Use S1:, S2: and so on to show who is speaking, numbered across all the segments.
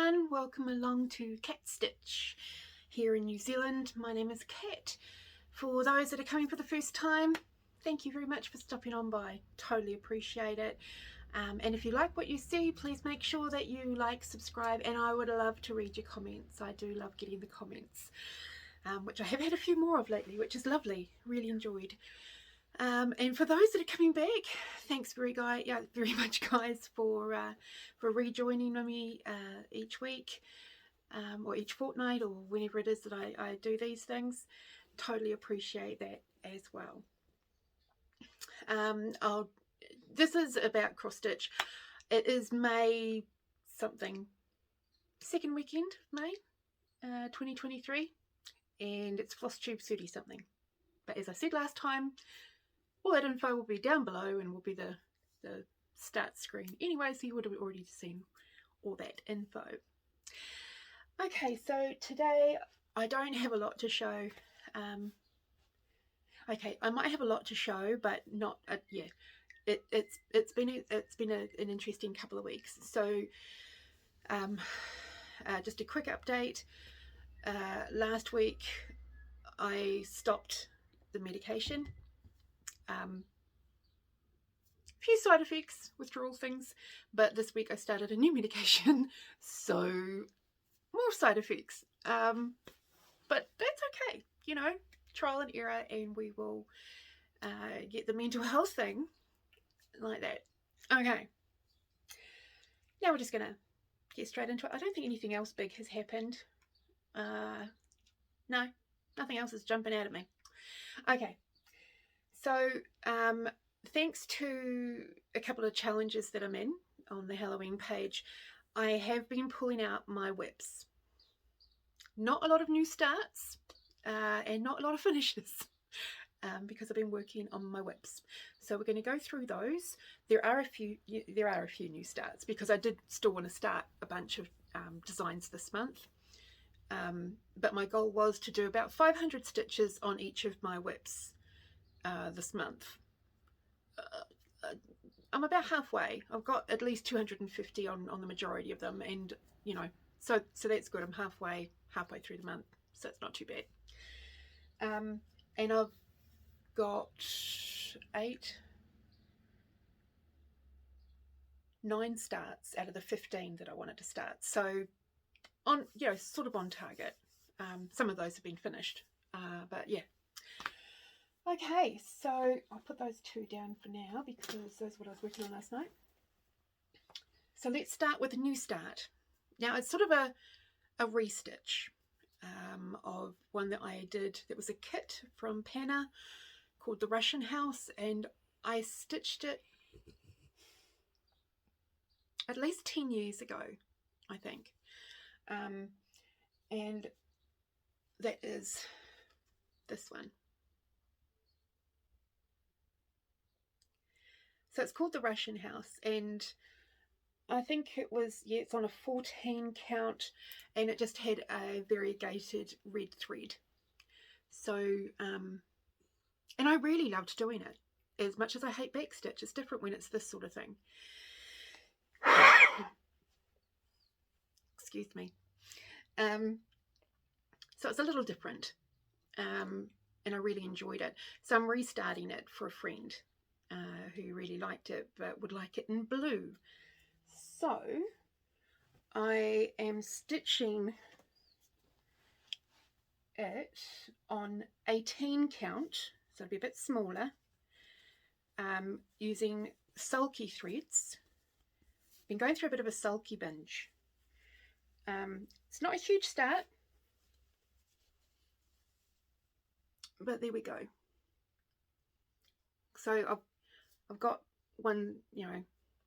S1: everyone, welcome along to Cat Stitch here in New Zealand. My name is Kat. For those that are coming for the first time, thank you very much for stopping on by. Totally appreciate it. And if you like what you see, please make sure that you like, subscribe, and I would love to read your comments. I do love getting the comments, which I have had a few more of lately, which is lovely. Really enjoyed. And for those that are coming back, thanks very much, guys, for rejoining me each week or each fortnight or whenever it is that I do these things. Totally appreciate that as well. This is about cross stitch. It is May something, second weekend of May 2023, and it's Flosstube 30 something. But as I said last time, all that info will be down below and will be the start screen anyway, so you would have already seen all that info. Okay, so today I don't have a lot to show. Okay, I might have a lot to show, but not yeah. It's been an interesting couple of weeks. So just a quick update. Last week I stopped the medication. Few side effects, withdrawal things, but this week I started a new medication, so more side effects, but that's okay, you know, trial and error, and we will get the mental health thing like that. Okay, now we're just gonna get straight into it. I don't think anything else big has happened. No, nothing else is jumping out at me. Okay, so thanks to a couple of challenges that I'm in on the Halloween page, I have been pulling out my whips. Not a lot of new starts and not a lot of finishes because I've been working on my whips. So we're going to go through those. There are a few new starts because I did still want to start a bunch of designs this month. But my goal was to do about 500 stitches on each of my whips this month. I'm about halfway. I've got at least 250 on the majority of them, and you know, so that's good. I'm halfway through the month, so it's not too bad. And I've got 9 starts out of the 15 that I wanted to start. So on, you know, sort of on target. Some of those have been finished, but yeah. Okay, so I'll put those 2 down for now because that's what I was working on last night. So let's start with a new start. Now it's sort of a restitch of one that I did. That was a kit from Panna called the Russian House, and I stitched it at least 10 years ago, I think. And that is this one. So it's called the Russian House, and I think it was, yeah, it's on a 14 count, and it just had a variegated red thread. So, and I really loved doing it. As much as I hate backstitch, it's different when it's this sort of thing. Excuse me. So it's a little different, and I really enjoyed it. So I'm restarting it for a friend who really liked it but would like it in blue. So I am stitching it on 18 count, so it'll be a bit smaller, using sulky threads. Been going through a bit of a sulky binge. It's not a huge start, but there we go. So I've got one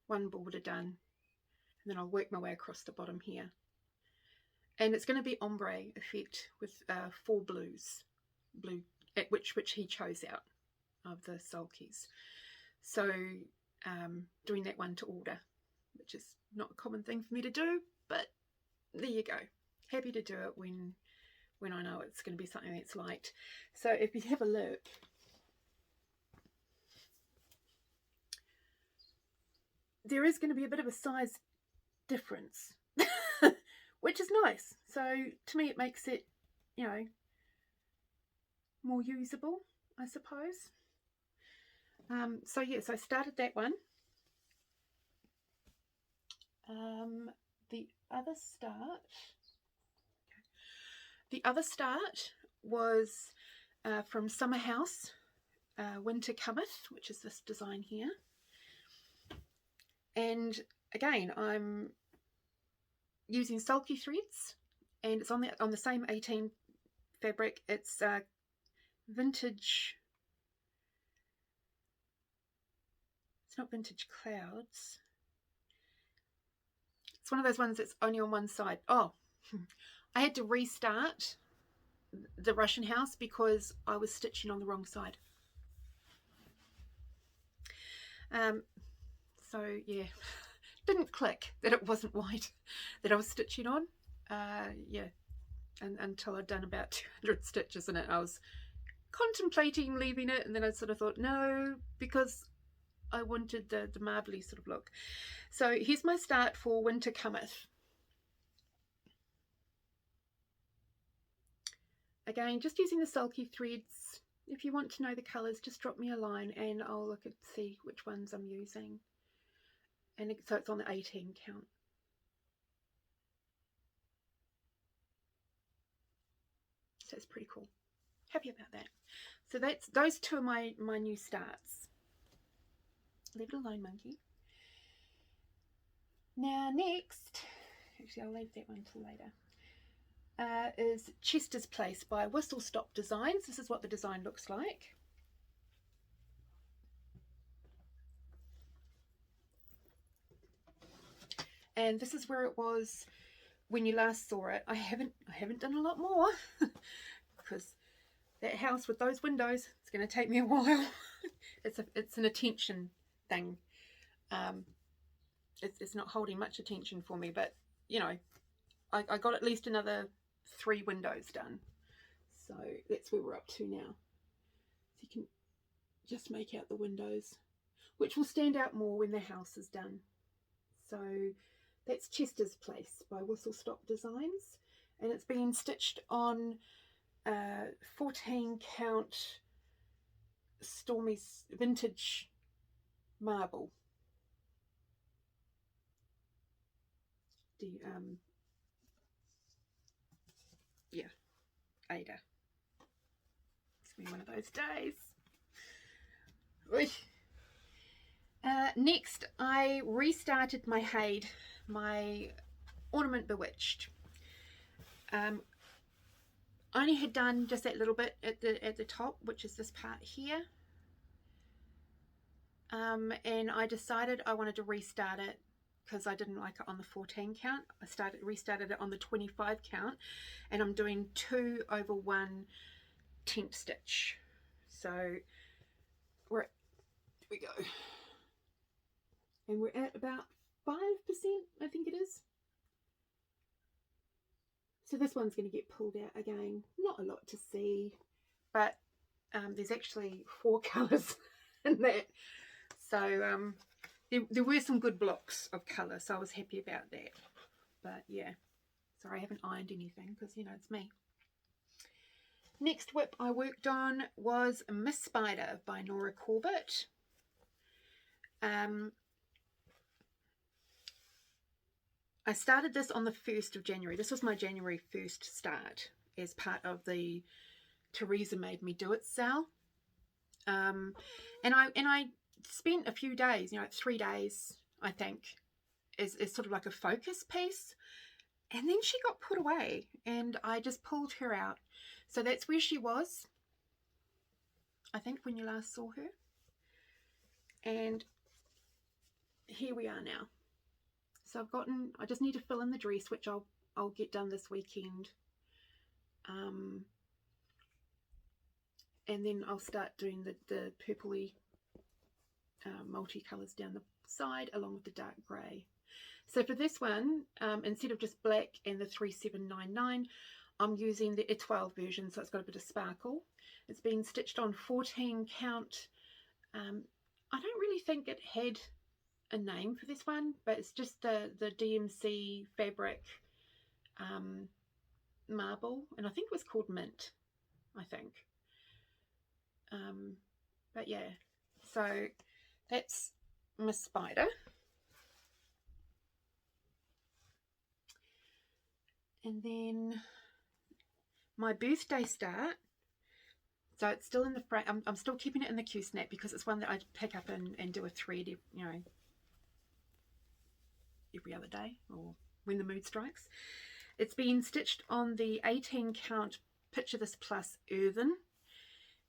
S1: border done, and then I'll work my way across the bottom here. And it's going to be ombre effect with 4 blues, which he chose out of the sulkies. So doing that one to order, which is not a common thing for me to do, but there you go. Happy to do it when I know it's going to be something that's liked. So if you have a look, there is going to be a bit of a size difference which is nice. So to me it makes it, you know, more usable, I suppose. So yes, I started that one. The other start was from Summer House, Winter Cometh, which is this design here. And again, I'm using sulky threads, and it's on the same 18 fabric. It's vintage. It's not Vintage Clouds. It's one of those ones that's only on one side. Oh, I had to restart the Russian house because I was stitching on the wrong side. So yeah, didn't click that it wasn't white that I was stitching on. Yeah, and until I'd done about 200 stitches in it, I was contemplating leaving it, and then I sort of thought no, because I wanted the marbly sort of look. So here's my start for Winter Cometh. Again, just using the sulky threads. If you want to know the colours, just drop me a line and I'll look and see which ones I'm using. And so it's on the 18 count. So it's pretty cool. Happy about that. So those two are my new starts. Leave it alone, monkey. Now next, actually I'll leave that one till later, is Chester's Place by Whistlestop Designs. This is what the design looks like. And this is where it was when you last saw it. I haven't done a lot more because that house with those windows, it's going to take me a while. It's an attention thing. It's not holding much attention for me, but you know, I got at least another 3 windows done. So that's where we're up to now. So you can just make out the windows, which will stand out more when the house is done. So that's Chester's Place by Whistlestop Designs, and it's been stitched on 14 count Stormy vintage marble. Yeah, Ada. It's been one of those days. Next, I restarted my HAED, my Ornament Bewitched. I only had done just that little bit at the top, which is this part here. And I decided I wanted to restart it because I didn't like it on the 14 count. I restarted it on the 25 count, and I'm doing 2 over 1 tent stitch. So here we go. And we're at about 5%, I think it is. So this one's going to get pulled out again. Not a lot to see, but there's actually 4 colours in that. So there were some good blocks of colour, so I was happy about that. But yeah, sorry I haven't ironed anything because, you know, it's me. Next whip I worked on was Miss Spider by Nora Corbett. I started this on the 1st of January. This was my January 1st start as part of the Teresa Made Me Do It sale. And I spent a few days, you know, 3 days, I think, as sort of like a focus piece. And then she got put away and I just pulled her out. So that's where she was, I think, when you last saw her. And here we are now. So I just need to fill in the dress, which I'll get done this weekend. And then I'll start doing the purpley multicolours down the side along with the dark grey. So for this one, instead of just black and the 3799, I'm using the Etoile version, so it's got a bit of sparkle. It's been stitched on 14 count. I don't really think it had a name for this one, but it's just the DMC fabric marble, and I think it was called mint, I think. But yeah, so that's my spider. And then my birthday start, so it's still in the frame. I'm still keeping it in the Q-snap because it's one that I pick up and do a thread, you know, every other day or when the mood strikes. It's been stitched on the 18 count Picture This Plus earthen,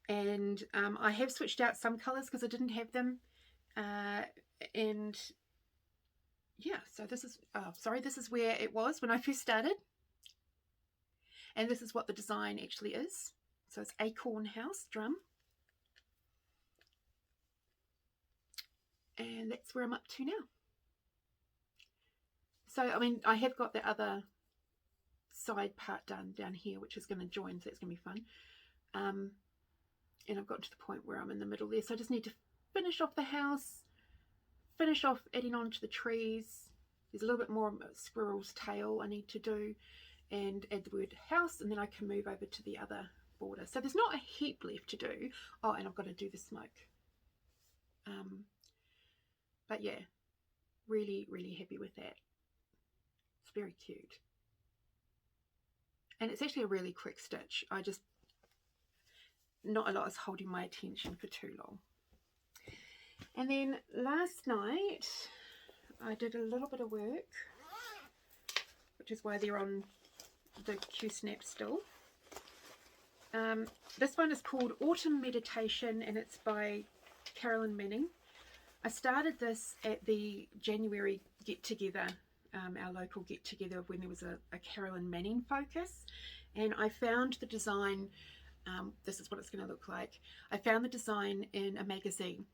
S1: and I have switched out some colours because I didn't have them, and yeah, so this is this is where it was when I first started, and this is what the design actually is. So it's Acorn House drum, and that's where I'm up to now. So I mean, I have got the other side part done down here, which is going to join, so that's going to be fun. And I've got to the point where I'm in the middle there, so I just need to finish off the house, finish off adding on to the trees. There's a little bit more squirrel's tail I need to do, and add the word house, and then I can move over to the other border. So there's not a heap left to do. Oh, and I've got to do the smoke. But yeah, really, really happy with that. It's very cute. And it's actually a really quick stitch. Not a lot is holding my attention for too long. And then last night I did a little bit of work, which is why they're on the Q-snap still. This one is called Autumn Meditation, and it's by Carolyn. I started this at the January get-together, our local get-together, when there was a Carolyn Manning focus, and I found the design. This is what it's going to look like. I found the design in a magazine.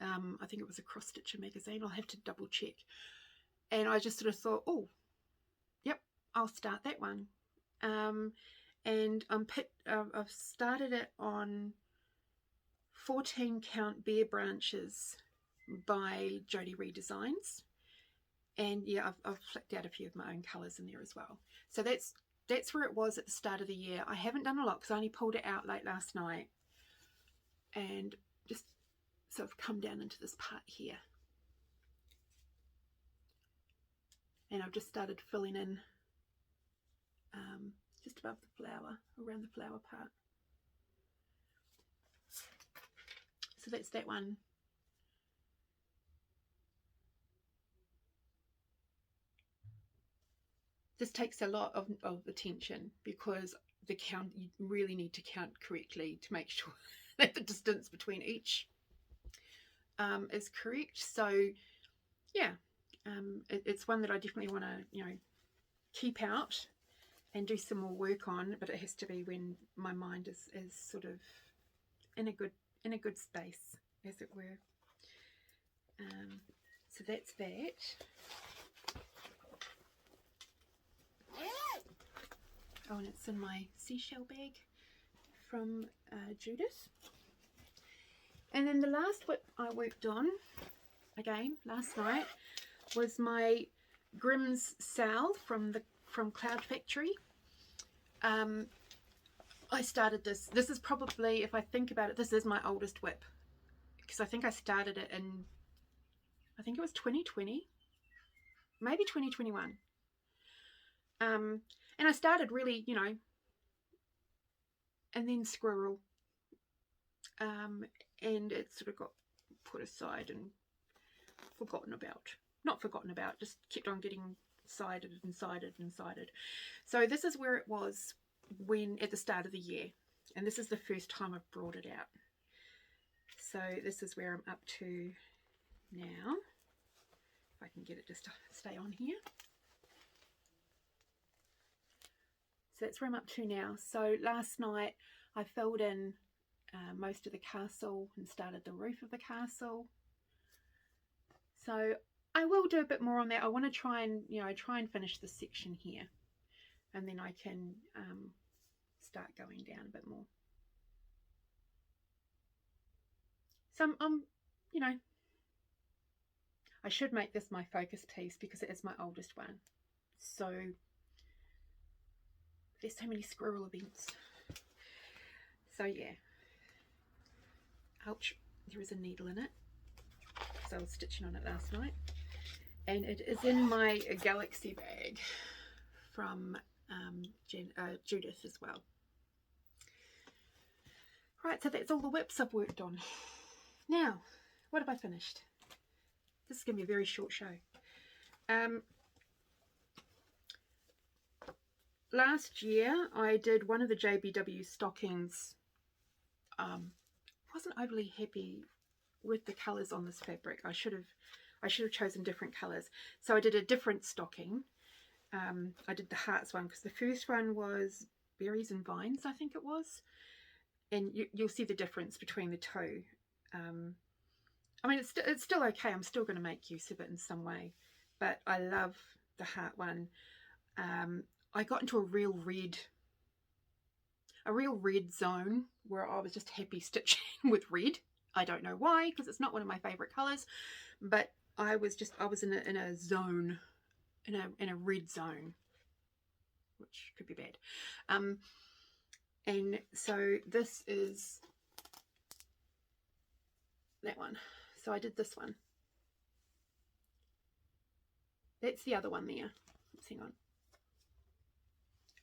S1: I think it was a Crossstitch magazine. I'll have to double check. And I just sort of thought, oh, yep, I'll start that one. And I've started it on 14 count bare branches by Jodie Redesigns. And yeah, I've flicked out a few of my own colours in there as well. So that's where it was at the start of the year. I haven't done a lot because I only pulled it out late last night and just sort of come down into this part here. And I've just started filling in just above the flower, around the flower part. So that's that one. This takes a lot of attention because the count, you really need to count correctly to make sure that the distance between each is correct. So yeah, it's one that I definitely want to, you know, keep out and do some more work on, but it has to be when my mind is sort of in a good space, as it were. So that's that. Oh, and it's in my seashell bag from Judith. And then the last whip I worked on, again last night, was my Grimm's Sow from Cloud Factory. I started this. This is probably, if I think about it, this is my oldest whip, because I think I started it in, I think it was 2020, maybe 2021. And I started really, you know, and then squirrel, and it sort of got put aside and forgotten about. Not forgotten about, just kept on getting sided and sided and sided. So this is where it was when at the start of the year, and this is the first time I've brought it out. So this is where I'm up to now. If I can get it just to stay on here. So that's where I'm up to now. So last night I filled in most of the castle and started the roof of the castle. So I will do a bit more on that. I want to try and finish this section here, and then I can start going down a bit more. So you know, I should make this my focus piece because it is my oldest one. So there's so many squirrel events. So yeah, ouch, there is a needle in it because I was stitching on it last night, and it is in my Galaxy bag from Judith as well. Right, so that's all the whips I've worked on. Now, what have I finished? This is going to be a very short show. Last year I did one of the JBW stockings. Wasn't overly happy with the colours on this fabric. I should have chosen different colours. So I did a different stocking. I did the hearts one because the first one was berries and vines, I think it was. And you'll see the difference between the two. I mean, it's still okay. I'm still going to make use of it in some way. But I love the heart one. I got into a real red zone where I was just happy stitching with red. I don't know why, because it's not one of my favorite colors, but I was in a zone, in a red zone, which could be bad. And so this is that one. So I did this one. That's the other one there. Let's hang on.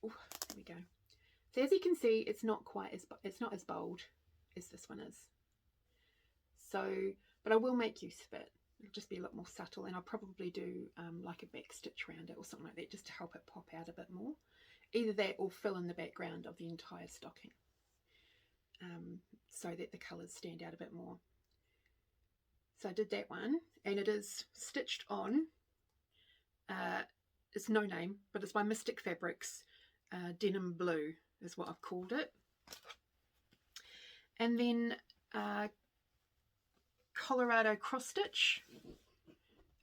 S1: Oh, there we go. So as you can see, it's not as bold as this one is. So, but I will make use of it. It'll just be a lot more subtle, and I'll probably do like a back stitch around it or something like that, just to help it pop out a bit more. Either that or fill in the background of the entire stocking, so that the colours stand out a bit more. So I did that one, and it is stitched on. It's no name, but it's by Mystic Fabrics. Denim Blue is what I've called it. And then Colorado Crossstitch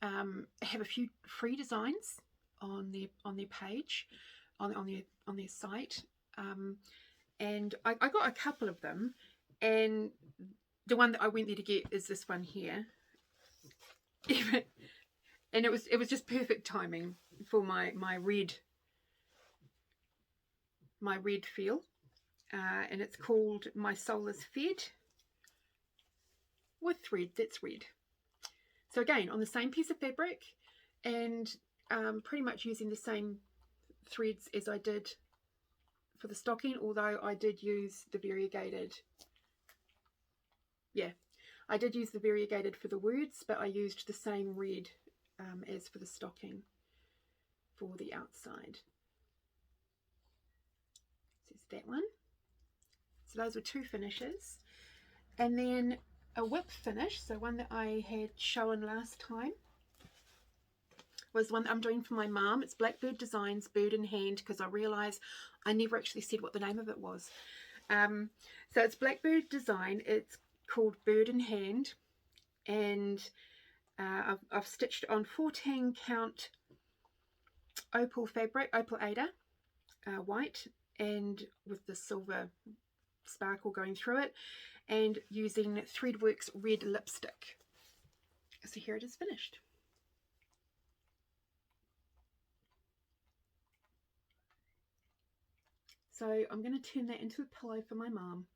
S1: have a few free designs on their page, on their site, and I got a couple of them, and the one that I went there to get is this one here. And it was just perfect timing for my red feel, and it's called My Soul Is Fed with thread that's red. So again, on the same piece of fabric, and pretty much using the same threads as I did for the stocking, although I did use the variegated. Yeah, I did use the variegated for the words, but I used the same red as for the stocking for the outside. So it's that one. So those were two finishes. And then a whip finish, so one that I had shown last time, was one that I'm doing for my mum. It's Blackbird Designs, Bird in Hand, because I realised I never actually said what the name of it was. So it's Blackbird Design. It's called Bird in Hand, and I've stitched on 14 count opal fabric, opal Ada, white, and with the silver sparkle going through it, and using Threadworks red lipstick. So here it is finished. So I'm going to turn that into a pillow for my mum.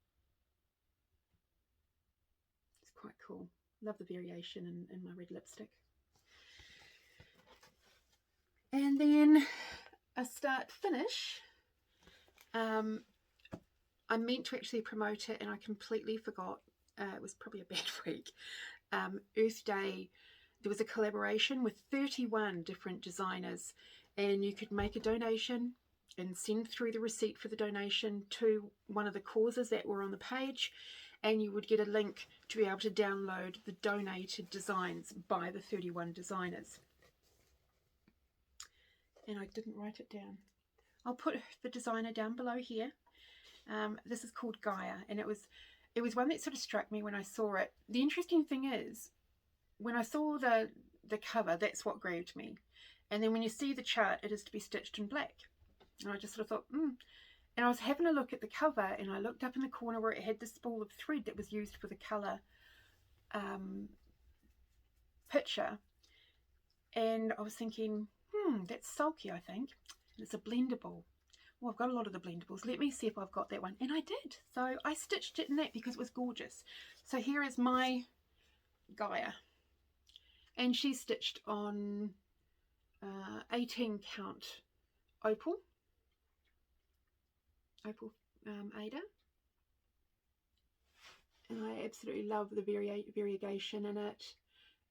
S1: It's quite cool. Love the variation in my red lipstick. And then a start finish. I meant to actually promote it and I completely forgot. It was probably a bad week. Earth Day, there was a collaboration with 31 different designers, and you could make a donation and send through the receipt for the donation to one of the causes that were on the page, and you would get a link to be able to download the donated designs by the 31 designers. And I didn't write it down. I'll put the designer down below here. This is called Gaia, and it was one that sort of struck me when I saw it. The interesting thing is, when I saw the cover, that's what grabbed me. And then when you see the chart, it is to be stitched in black. And I just sort of thought, And I was having a look at the cover, and I looked up in the corner where it had the spool of thread that was used for the colour picture. And I was thinking, That's sulky, I think. And it's a blendable. Well, I've got a lot of the blendables. Let me see if I've got that one. And I did. So I stitched it in that because it was gorgeous. So here is my Gaia. And she's stitched on 18 count opal Ada. And I absolutely love the variegation in it.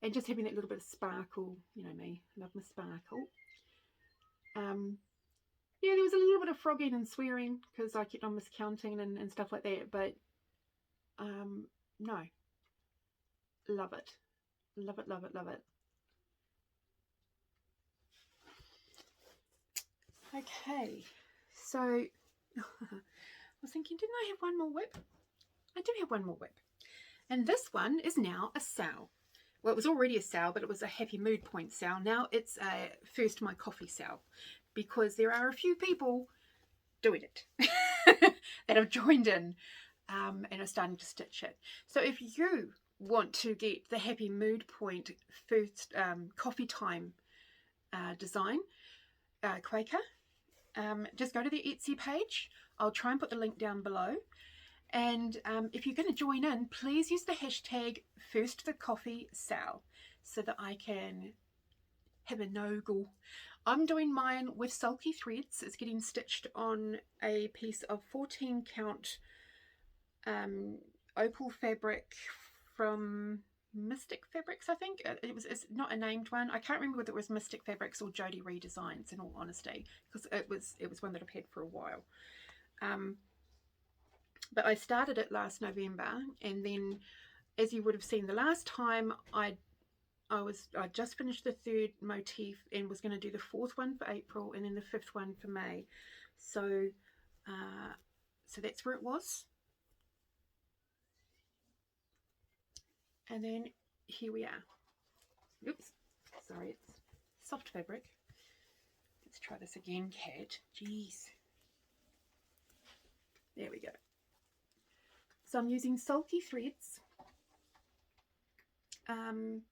S1: And just having that little bit of sparkle. You know me, love my sparkle. Yeah, there was a little bit of frogging and swearing because I kept on miscounting and stuff like that, but no, love it, love it, love it, love it. Okay, so I was thinking, didn't I have one more whip? I do have one more whip, and this one is now a sale. Well, it was already a sale, but it was a happy mood point sale. Now it's a first my coffee sale, because there are a few people doing it that have joined in and are starting to stitch it. So if you want to get the happy mood point first coffee time design Quaker, just go to the Etsy page. I'll try and put the link down below. And if you're going to join in, please use the hashtag #FirstTheCoffeeSale so that I can have a no-go. I'm doing mine with sulky threads. It's getting stitched on a piece of 14 count opal fabric from Mystic Fabrics, I think. It's not a named one. I can't remember whether it was Mystic Fabrics or Jodie Redesigns, in all honesty, because it was one that I've had for a while. But I started it last November, and then, as you would have seen the last time, I just finished the 3rd motif and was going to do the 4th one for April and then the 5th one for May. So that's where it was. And then here we are. Oops, sorry, it's soft fabric. Let's try this again, Kat. Jeez. There we go. So I'm using sulky threads. 1/1,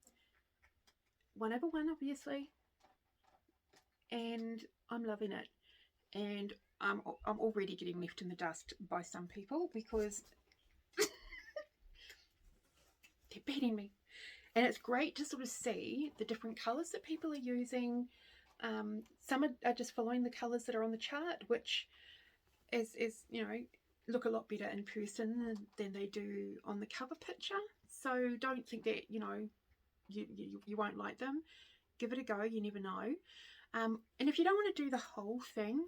S1: obviously, and I'm loving it. And I'm already getting left in the dust by some people because they're beating me. And it's great to sort of see the different colours that people are using. Some are just following the colours that are on the chart, which is you know, look a lot better in person than they do on the cover picture. So don't think that, you know, you won't like them. Give it a go, you never know. And if you don't want to do the whole thing,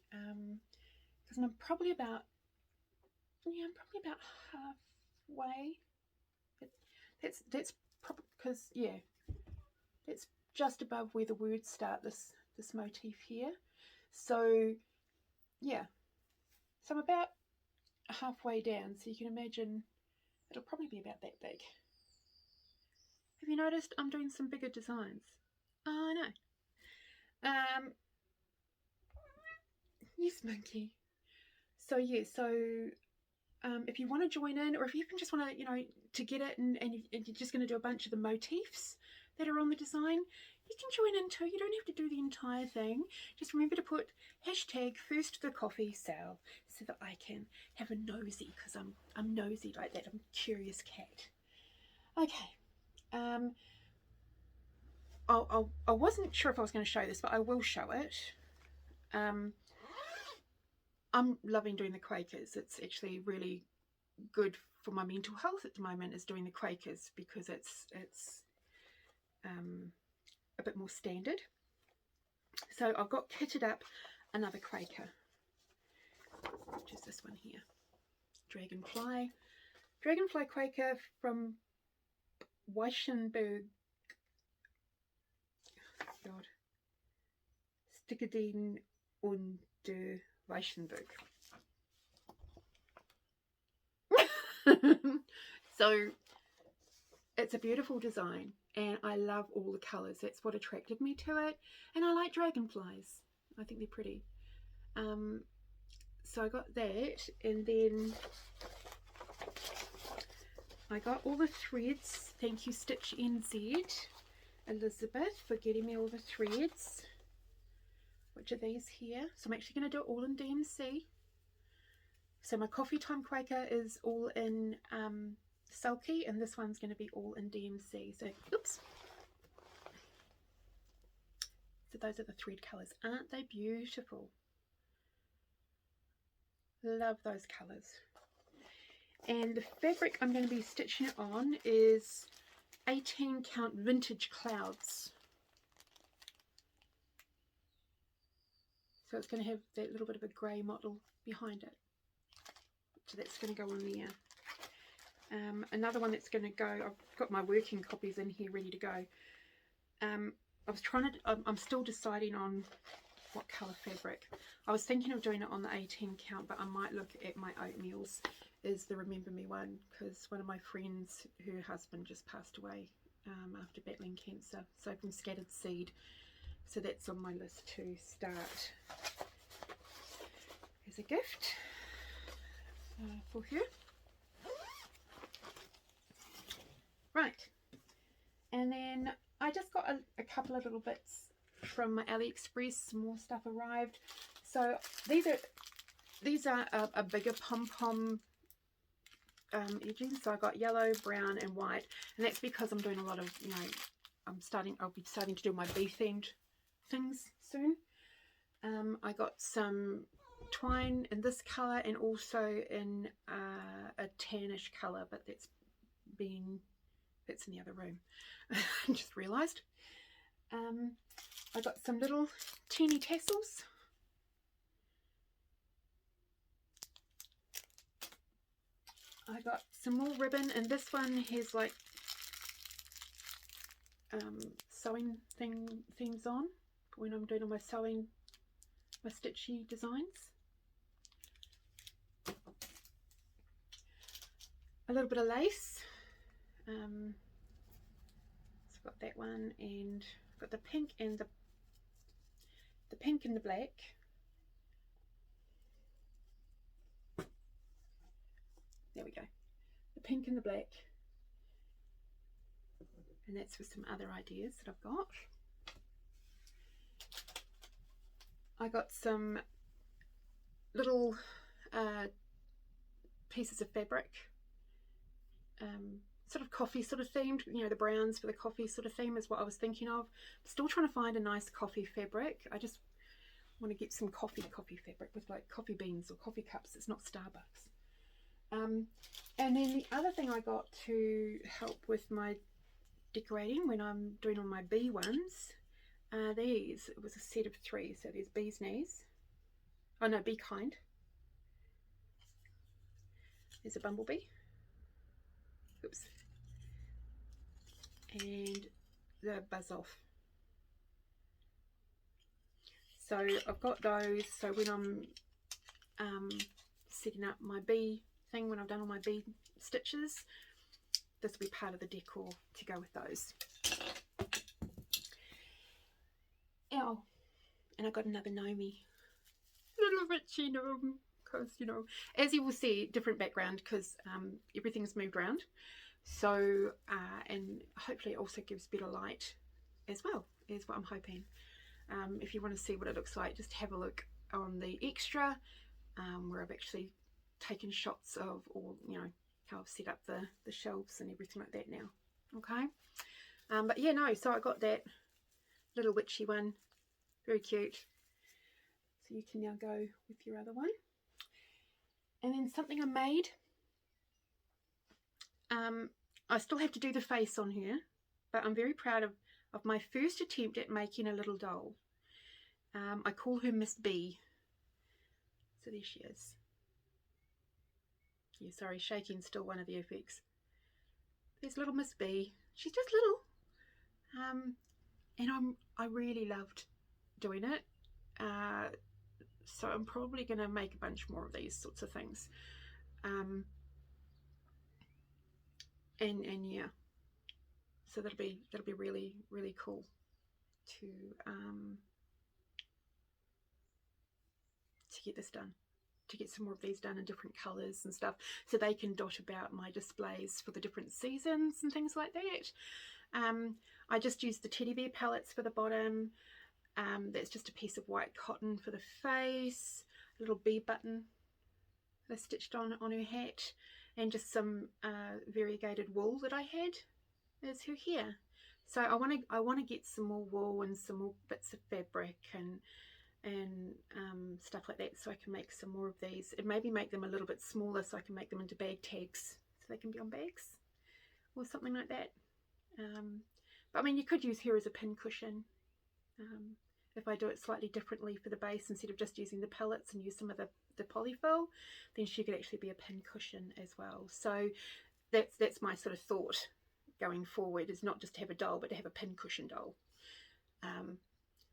S1: because I'm probably about halfway. That's probably because, yeah, that's just above where the words start, this motif here. So yeah, so I'm about halfway down, so you can imagine it'll probably be about that big. Have you noticed I'm doing some bigger designs? Oh no. Yes, monkey. So yeah, so if you want to join in, or if you even just want to, you know, to get it and you're just going to do a bunch of the motifs that are on the design, you can join in too. You don't have to do the entire thing. Just remember to put #FirstTheCoffeeSale so that I can have a nosy, because I'm nosy like that. I'm a curious cat. Okay. I wasn't sure if I was going to show this, but I will show it. I'm loving doing the Quakers. It's actually really good for my mental health at the moment, is doing the Quakers, because it's a bit more standard. So I've got kitted up another Quaker, which is this one here, Dragonfly Quaker from Weissenberg. God, Stickerdien und Weissenberg. So it's a beautiful design, and I love all the colours. That's what attracted me to it, and I like dragonflies. I think they're pretty. So I got that, and then I got all the threads. Thank you, Stitch NZ Elizabeth, for getting me all the threads. which are these here. So I'm actually going to do it all in DMC. So my Coffee Time Quaker is all in Sulky, and this one's going to be all in DMC. So, oops. So those are the thread colours. Aren't they beautiful? Love those colours. And the fabric I'm going to be stitching it on is 18 count Vintage Clouds. So it's going to have that little bit of a grey model behind it. So that's going to go on there. Another one that's going to go, I've got my working copies in here ready to go. I'm still deciding on what colour fabric. I was thinking of doing it on the 18 count, but I might look at my oatmeals as the Remember Me one, because one of my friends, her husband just passed away after battling cancer, so from Scattered Seed. So that's on my list to start as a gift for her. Right, and then I just got a couple of little bits from my Aliexpress. Some more stuff arrived. So these are a bigger pom-pom edging. So I got yellow, brown and white, and that's because I'm doing a lot of, you know, I'll be starting to do my bee themed things soon. I got some twine in this colour and also in a tannish colour, but that's in the other room. I just realised. I got some little teeny tassels. I got some more ribbon, and this one has like sewing themes on when I'm doing all my sewing, my stitchy designs. A little bit of lace. So I've got that one, and I've got the pink and the pink and the black. There we go. The pink and the black. And that's with some other ideas that I've got. I got some little pieces of fabric, sort of coffee sort of themed, you know, the browns for the coffee sort of theme is what I was thinking of. Still trying to find a nice coffee fabric. I just want to get some coffee fabric with like coffee beans or coffee cups. It's not Starbucks. And then the other thing I got to help with my decorating when I'm doing all my bee ones, it was a set of 3. So there's bee's knees, oh no, be kind, there's a bumblebee, oops, and the buzz off. So I've got those, so when I'm setting up my bee thing, when I've done all my bee stitches, this will be part of the decor to go with those. Oh, and I got another Nomi, little Richie gnome, because, you know, as you will see, different background because everything's moved around. So and hopefully it also gives better light as well, is what I'm hoping. If you want to see what it looks like, just have a look on the extra, where I've actually taken shots of all, you know, how I've set up the shelves and everything like that now. Okay, but yeah, no, so I got that little witchy one, very cute. So you can now go with your other one. And then something I made, I still have to do the face on here, but I'm very proud of my first attempt at making a little doll. I call her Miss B. So there she is. Yeah, sorry, shaking's still one of the effects. There's little Miss B. She's just little. And I really loved doing it. So I'm probably going to make a bunch more of these sorts of things. And yeah. So that'll be really, really cool to get this done, to get some more of these done in different colours and stuff, so they can dot about my displays for the different seasons and things like that. I just used the teddy bear palettes for the bottom. That's just a piece of white cotton for the face, a little bee button that I stitched on her hat, and just some variegated wool that I had as her hair. So I want to get some more wool and some more bits of fabric and stuff like that, so I can make some more of these, and maybe make them a little bit smaller so I can make them into bag tags so they can be on bags or something like that. But I mean, you could use her as a pin cushion. If I do it slightly differently for the base, instead of just using the pellets and use some of the polyfill, then she could actually be a pin cushion as well. So that's my sort of thought going forward, is not just to have a doll, but to have a pin cushion doll.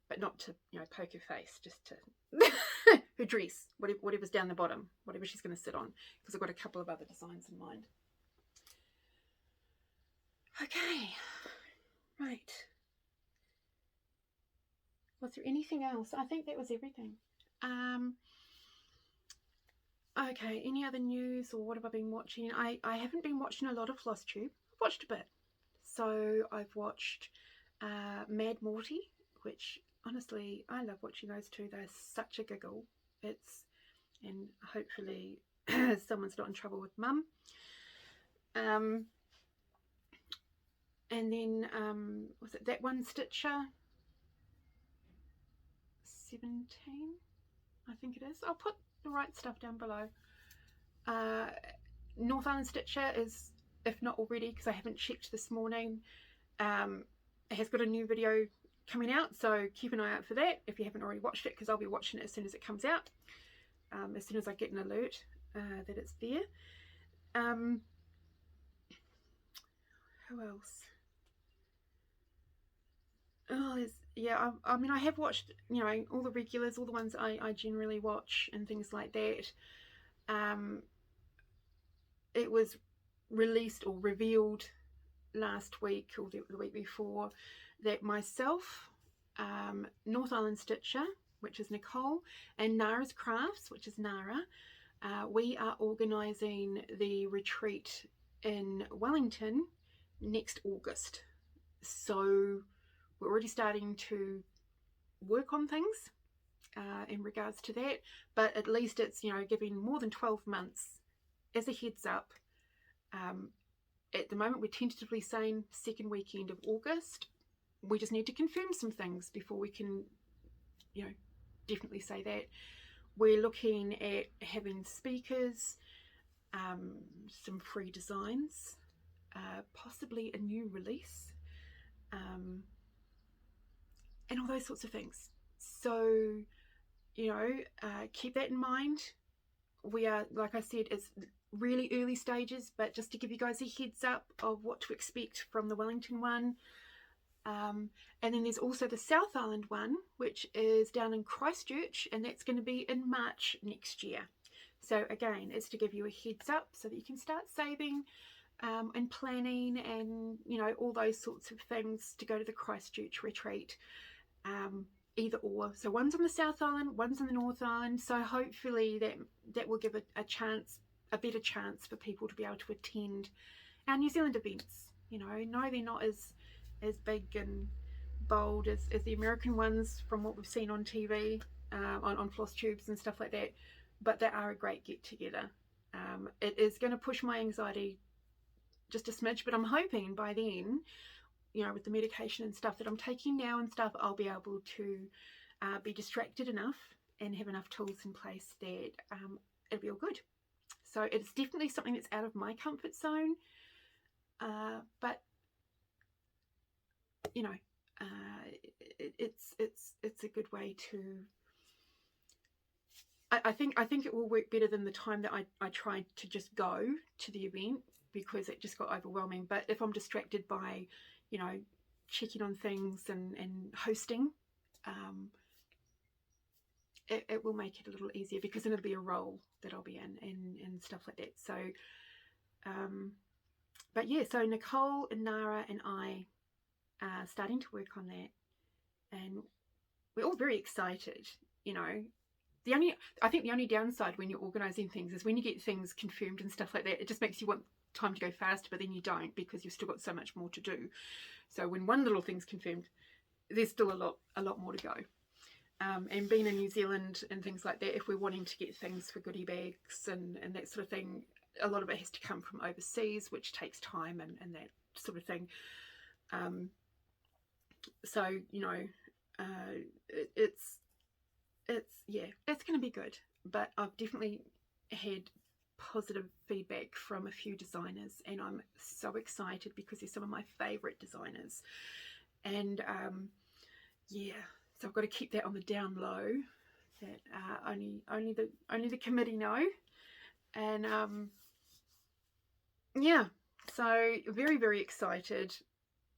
S1: But not to, you know, poke her face, just to her dress, whatever's down the bottom, whatever she's going to sit on, because I've got a couple of other designs in mind. Okay, right. Was there anything else? I think that was everything. Okay, any other news, or what have I been watching? I haven't been watching a lot of Flosstube. I've watched a bit. So I've watched Mad Morty, which honestly I love watching those two. They're such a giggle. And hopefully someone's not in trouble with mum. And then was it that one Stitcher 17, I think it is. I'll put the right stuff down below. North Island Stitcher is, if not already, because I haven't checked this morning, it has got a new video coming out, so keep an eye out for that if you haven't already watched it, because I'll be watching it as soon as it comes out, as soon as I get an alert that it's there. Who else? Oh, yeah, I mean, I have watched, you know, all the regulars, all the ones I generally watch and things like that. It was released or revealed last week or the week before that myself, North Island Stitcher, which is Nicole, and Nara's Crafts, which is Nara, we are organising the retreat in Wellington next August. So we're already starting to work on things in regards to that, but at least it's, you know, giving more than 12 months as a heads up. At the moment we're tentatively saying second weekend of August. We just need to confirm some things before we can, you know, definitely say that. We're looking at having speakers, some free designs, possibly a new release, and all those sorts of things. So, you know, keep that in mind. We are, like I said, it's really early stages, but just to give you guys a heads up of what to expect from the Wellington one. And then there's also the South Island one, which is down in Christchurch, and that's going to be in March next year. So again, it's to give you a heads up so that you can start saving and planning and, you know, all those sorts of things to go to the Christchurch retreat. Either or. So one's on the South Island, one's on the North Island. So hopefully that will give a chance, a better chance for people to be able to attend our New Zealand events. You know, no, they're not as big and bold as the American ones from what we've seen on TV, on Flosstubes and stuff like that, but they are a great get together. It is going to push my anxiety just a smidge, but I'm hoping by then, you know, with the medication and stuff that I'm taking now and stuff, I'll be able to be distracted enough and have enough tools in place that it'll be all good. So it's definitely something that's out of my comfort zone, but you know, it's a good way to. I think it will work better than the time that I tried to just go to the event, because it just got overwhelming. But if I'm distracted by, you know, checking on things and hosting, it will make it a little easier, because then it'll be a role that I'll be in and stuff like that. So, but yeah, so Nicole and Nara and I are starting to work on that, and we're all very excited. You know, I think the only downside when you're organising things is when you get things confirmed and stuff like that, it just makes you want time to go faster, but then you don't, because you've still got so much more to do. So when one little thing's confirmed, there's still a lot more to go. And being in New Zealand and things like that, if we're wanting to get things for goodie bags and that sort of thing, a lot of it has to come from overseas, which takes time and that sort of thing. So, you know, it's going to be good. But I've definitely had positive feedback from a few designers, and I'm so excited because they're some of my favorite designers. And yeah, so I've got to keep that on the down low, that only the committee know. And yeah, so very, very excited.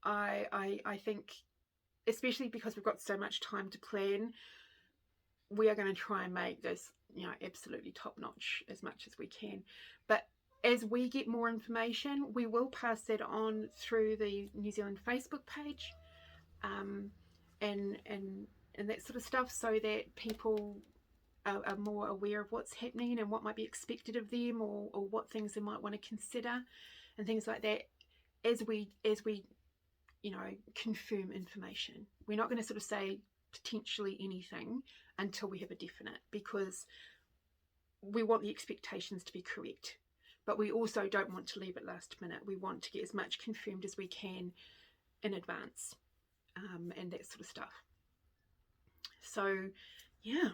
S1: I think, especially because we've got so much time to plan, we are going to try and make this, you know, absolutely top notch as much as we can. But as we get more information, we will pass that on through the New Zealand Facebook page, and that sort of stuff, so that people are more aware of what's happening and what might be expected of them, or what things they might want to consider and things like that, as we you know, confirm information. We're not going to sort of say potentially anything until we have a definite, because we want the expectations to be correct, but we also don't want to leave it last minute. We want to get as much confirmed as we can in advance, and that sort of stuff. So yeah,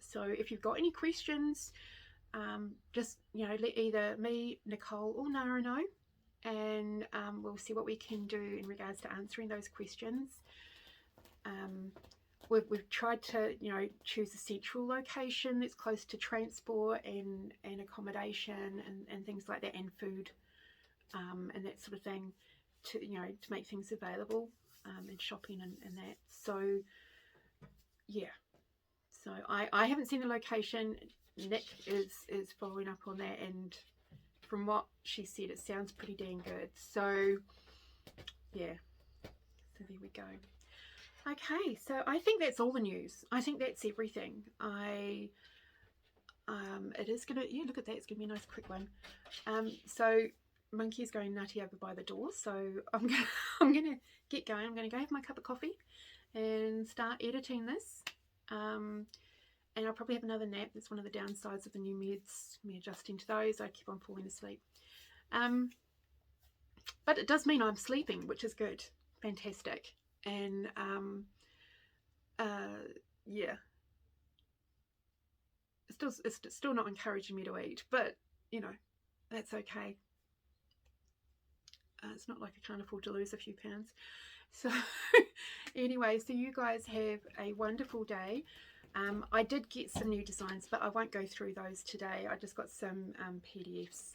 S1: so if you've got any questions, just, you know, let either me, Nicole, or Nora know, and we'll see what we can do in regards to answering those questions. We've tried to, you know, choose a central location that's close to transport and accommodation and things like that, and food, and that sort of thing, to, you know, to make things available, and shopping and that. So yeah, so I haven't seen the location. Nick is following up on that, and from what she said, it sounds pretty dang good. So yeah, so there we go. Okay, so I think that's all the news. I think that's everything. It is gonna, yeah, look at that, it's gonna be a nice quick one. So Monkey is going nutty over by the door, so I'm gonna get going. I'm gonna go have my cup of coffee and start editing this. And I'll probably have another nap. That's one of the downsides of the new meds, me adjusting to those. I keep on falling asleep. But it does mean I'm sleeping, which is good. Fantastic. And yeah, it's still not encouraging me to eat, but you know, that's okay. It's not like I can't afford to lose a few pounds. So anyway, so you guys have a wonderful day. I did get some new designs, but I won't go through those today. I just got some PDFs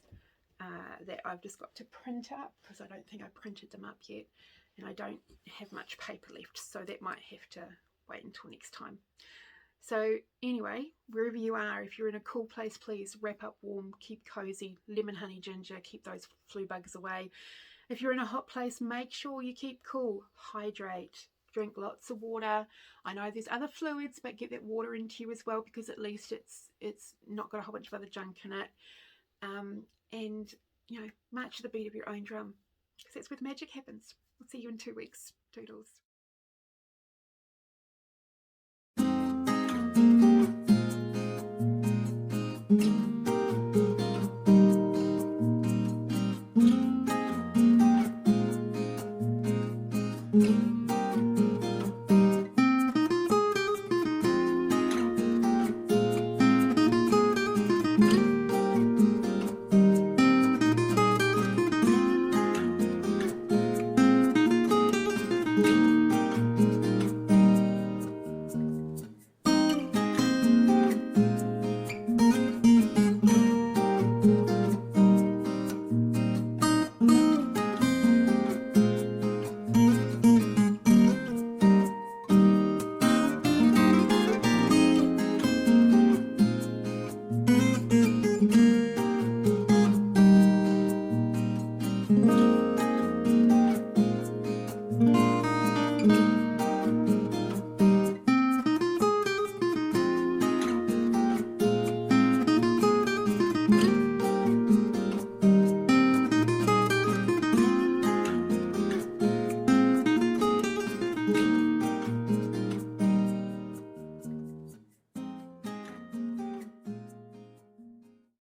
S1: that I've just got to print up, because I don't think I printed them up yet, and I don't have much paper left, so that might have to wait until next time. So anyway, wherever you are, if you're in a cool place, please wrap up warm, keep cozy, lemon, honey, ginger, keep those flu bugs away. If you're in a hot place, make sure you keep cool, hydrate, drink lots of water. I know there's other fluids, but get that water into you as well, because at least it's not got a whole bunch of other junk in it. And you know, march to the beat of your own drum, because that's where the magic happens. I'll see you in 2 weeks. Toodles.